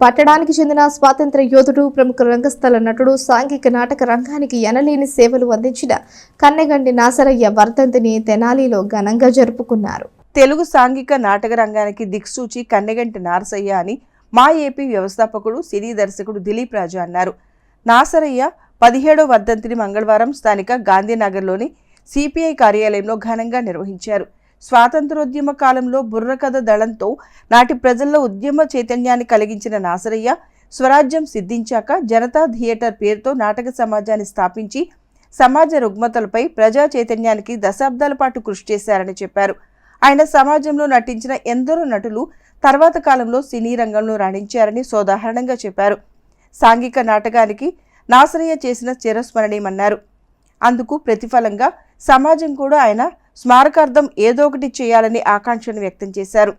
పట్టణానికి చెందిన స్వాతంత్ర యోధుడు, ప్రముఖ రంగస్థల నటుడు, సాంఘిక నాటక రంగానికి ఎనలేని సేవలు అందించిన కన్నెగంటి నాసరయ్య వర్ధంతిని తెనాలిలో ఘనంగా జరుపుకున్నారు. తెలుగు సాంఘిక నాటక రంగానికి దిక్సూచి కన్నెగంటి నారసయ్య అని మా ఏపీ వ్యవస్థాపకుడు, సినీ దర్శకుడు దిలీప్ రాజు అన్నారు. నాసరయ్య 17వ వర్ధంతిని మంగళవారం స్థానిక గాంధీనగర్లోని సిపిఐ కార్యాలయంలో ఘనంగా నిర్వహించారు. స్వాతంత్రోద్యమ కాలంలో బుర్రకథ దళంతో నాటి ప్రజల్లో ఉద్యమ చైతన్యాన్ని కలిగించిన నాసరయ్య స్వరాజ్యం సిద్ధించాక జనతా థియేటర్ పేరుతో నాటక సమాజాన్ని స్థాపించి సమాజ రుగ్మతలపై ప్రజా చైతన్యానికి దశాబ్దాల పాటు కృషి చేశారని చెప్పారు. ఆయన సమాజంలో నటించిన ఎందరో నటులు తర్వాత కాలంలో సినీ రంగంలో రాణించారని సోదాహరణంగా చెప్పారు. సాంఘిక నాటకానికి నాసరయ్య చేసిన చిరస్మరణీయమన్నారు. అందుకు ప్రతిఫలంగా సమాజం కూడా ఆయన స్మారకార్థం ఏదో ఒకటి చేయాలని ఆకాంక్షను వ్యక్తం చేశారు.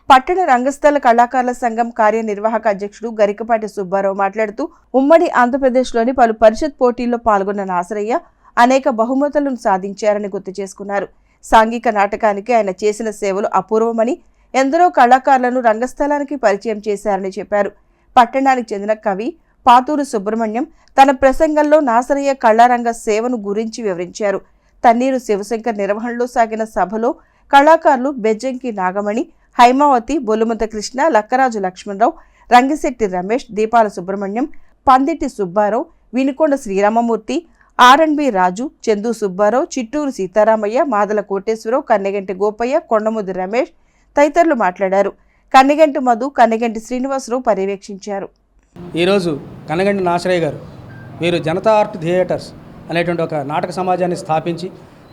పట్టణ రంగస్థల కళాకారుల సంఘం కార్యనిర్వాహక అధ్యక్షుడు గరికపాటి సుబ్బారావు మాట్లాడుతూ ఉమ్మడి ఆంధ్రప్రదేశ్లోని పలు పరిషత్ పోటీల్లో పాల్గొన్న నాసరయ్య అనేక బహుమతులను సాధించారని గుర్తు చేసుకున్నారు. సాంఘిక నాటకానికి ఆయన చేసిన సేవలు అపూర్వమని, ఎందరో కళాకారులను రంగస్థలానికి పరిచయం చేశారని చెప్పారు. పట్టణానికి చెందిన కవి పాతూరు సుబ్రహ్మణ్యం తన ప్రసంగంలో నాసరయ్య కళారంగ సేవను గురించి వివరించారు. తన్నీరు శివశంకర్ నిర్వహణలో సాగిన సభలో కళాకారులు బెజ్జంకి నాగమణి, హైమావతి, బొల్లుముద్ద కృష్ణ, లక్కరాజు లక్ష్మణరావు, రంగిశెట్టి రమేష్, దీపాల సుబ్రహ్మణ్యం, పందిటి సుబ్బారావు, వినుకొండ శ్రీరామమూర్తి, ఆర్ఎన్బి రాజు, చందు సుబ్బారావు, చిట్టూరు సీతారామయ్య, మాదల కోటేశ్వరరావు, కన్నెగంటి గోపయ్య, కొండముది రమేష్ తదితరులు మాట్లాడారు. కన్నెగంటి మధు, కన్నెగంటి శ్రీనివాసరావు పర్యవేక్షించారు. ఈరోజు కన్నెగంటి నాసరయ్య గారు వీరు జనతా ఆర్ట్ థియేటర్స్ అనేటువంటి ఒక నాటక సమాజాన్ని స్థాపించి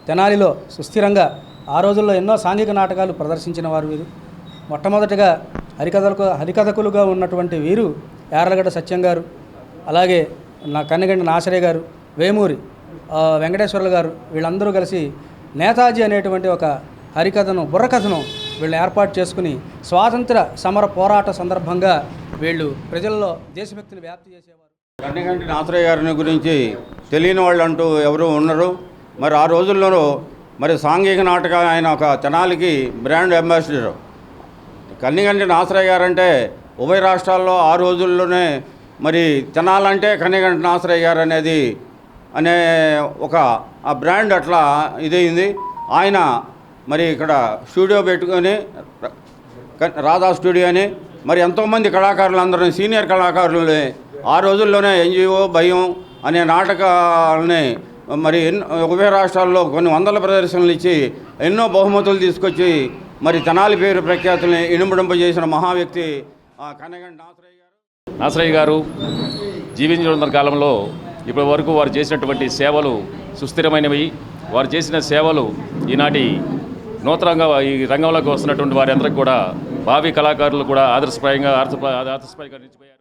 తెనాలిలో సుస్థిరంగా ఆ రోజుల్లో ఎన్నో సాంఘిక నాటకాలు ప్రదర్శించిన వారు వీరు. మొట్టమొదటిగా హరికథకులుగా ఉన్నటువంటి వీరు యార్లగడ్డ సత్యం గారు, అలాగే కన్నెగంటి నాసరయ్య గారు, వేమూరి వెంకటేశ్వర్లు గారు, వీళ్ళందరూ కలిసి నేతాజీ అనేటువంటి ఒక హరికథను, బుర్రకథను వీళ్ళు ఏర్పాటు చేసుకుని స్వాతంత్ర సమర పోరాట సందర్భంగా వీళ్ళు ప్రజల్లో దేశభక్తిని వ్యాప్తి చేసేవారు. కన్నెగంటి నాసరయ్య గారిని గురించి తెలియని వాళ్ళు అంటూ ఎవరు ఉన్నారు. మరి ఆ రోజుల్లోనూ మరి సాంఘిక నాటక ఆయన ఒక తెనాలికి బ్రాండ్ అంబాసిడర్. కన్నెగంటి నాసరయ్య గారు అంటే ఉభయ రాష్ట్రాల్లో ఆ రోజుల్లోనే మరి తెనాలంటే కన్నెగంటి నాసరయ్య గారు అనేది అనే ఒక ఆ బ్రాండ్ అట్లా ఇదైంది. ఆయన మరి ఇక్కడ స్టూడియో పెట్టుకొని రాధా స్టూడియో అని మరి ఎంతోమంది కళాకారులందరూ సీనియర్ కళాకారులని ఆ రోజుల్లోనే ఎన్జిఓ భయం అనే నాటకాలని మరి ఉభయ రాష్ట్రాల్లో కొన్ని వందల ప్రదర్శనలు ఇచ్చి ఎన్నో బహుమతులు తీసుకొచ్చి మరి తెనాలి పేరు ప్రఖ్యాతుల్ని ఇనుమడింపజేసిన మహా వ్యక్తి కన్నెగంటి నాసరయ్య గారు. నాసరయ్య గారు జీవించిన కాలంలో ఇప్పటి వరకు వారు చేసినటువంటి సేవలు సుస్థిరమైనవి. వారు చేసిన సేవలు ఈనాటి నూతనంగా ఈ రంగంలోకి వస్తున్నటువంటి వారందరికీ కూడా భావి కళాకారులు కూడా ఆదర్శప్రాయంగా నిలిచిపోయారు.